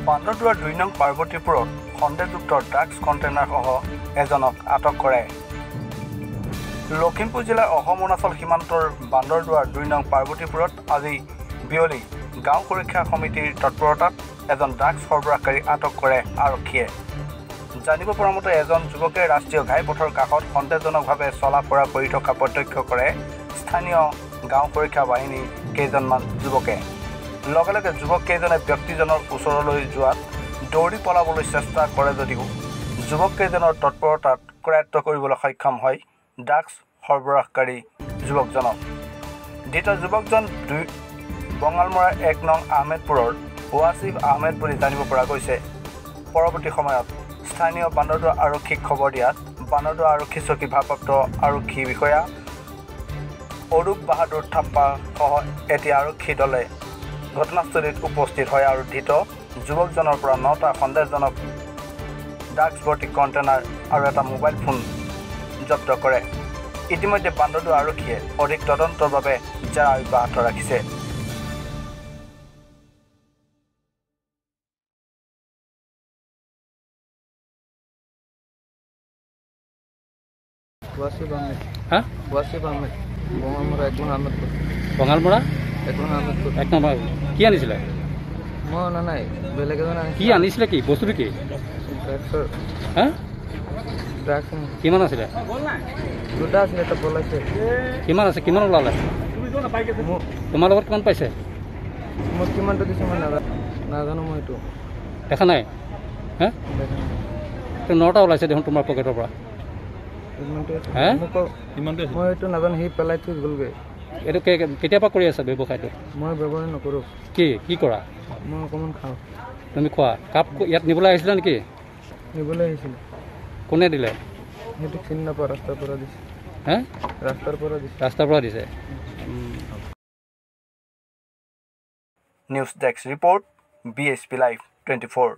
বান্দৰদুৱাৰ ২ নং পাৰ্বতীপুৰত সন্দেহযুক্ত ড্ৰাগছ কণ্টেইনাৰসহ এজনক আটক কৰে। লখিমপুৰ জিলাৰ অসম অৰুণাচল সীমান্তৰ বান্দৰদুৱাৰ ২ নং পাৰ্বতীপুৰত আজি বিয়লি গাঁও সুৰক্ষা সমিতিৰ তৎপৰতাত এজন ড্ৰাগছ সৰবৰাহকাৰী আটক কৰে আৰক্ষীয়ে। জানিব পৰা মতে এজন যুৱকে ৰাষ্ট্ৰীয় ঘাইপথৰ কাষত সন্দেহজনকভাৱে চলা ফুৰা কৰি থকা প্ৰত্যক্ষ কৰে স্থানীয় গাঁও সুৰক্ষা বাহিনীৰ কেইজনমান যুৱকে। লগে লগে যুৱককেইজনে ব্যক্তিজনৰ ওচৰলৈ যোৱাত দৌৰি পলাবলৈ চেষ্টা কৰে যদিও যুৱককেইজনৰ তৎপৰতাত কৰায়ত্ব কৰিবলৈ সক্ষম হয় ড্ৰাগছ সৰবৰাহকাৰী যুৱকজনক। ধৃত যুৱকজন বঙালমৰা ১ নং আহমেদপুৰৰ ৱাছিফ আহমেদ বুলি জানিব পৰা গৈছে। পৰৱৰ্তী সময়ত স্থানীয় বান্দৰদুৱাৰ আৰক্ষীক খবৰ দিয়াত বান্দৰদুৱাৰ আৰক্ষী চকী ভাৰপ্ৰাপ্ত আৰক্ষী বিষয়া অৰূপ বাহাদুৰ থাপ্পা সহ এটি আৰক্ষী দলে ঘটনাস্থলীত উপস্থিত হয় আৰু ধৃত যুৱকজনৰ পৰা ৯টা সন্দেহজনক ড্ৰাগছ ভৰ্তি কণ্টেইনাৰ আৰু এটা মোবাইল ফোন জব্দ কৰে। ইতিমধ্যে বান্দৰদুৱাৰ আৰক্ষীয়ে অধিক তদন্তৰ বাবে জেৰা অব্যাহত ৰাখিছে। ৱাছিফ আহমেদ। হা? ৱাছিফ আহমেদ। বঙালমৰা ১ নং আহমেদপুৰ। বঙালমৰা ১ নং আহমেদপুৰ। ১ নম্বৰ কি আনিছিলে? মই অনা নাই, বেলেগ এজন আনিছে। কি আনিছিলে? কি বস্তুটো কি? ড্ৰাগছৰ। হা? ড্ৰাগছ কিমান আছিলে? ২টা আছিলে, এটা পলাইছে। কিমান আছে? কিমান ওলালে? তোমাৰ লগত কিমান পাইছে? মোক কিমানটো দিছে মই নাজানো মই এইটো। দেখা নাই? হা? দেখা নাই। ৯টা ওলাইছে দেখোন তোমাৰ পকেটৰ পৰা। হে? মই এইটো নাজানো, সি পেলাই থৈ গ'লগৈ। এইটো কেতিয়াৰ পৰা কৰি আছা ব্যৱসায়টো? মই ব্যৱহাৰ নকৰোঁ। কি কৰা? মই অকণমান খাওঁ। তুমি খোৱা? কাপ ইয়াত নিবলৈ আহিছিলা নেকি? নিবলৈ আহিছিলোঁ। কোনে দিলে? সেইটো চিনি নাপাওঁ, ৰাস্তাৰ পৰা দিছে। হে? ৰাস্তাৰ পৰা দিছে। ৰাস্তাৰ পৰা দিছে। News desk report BSP Live 24।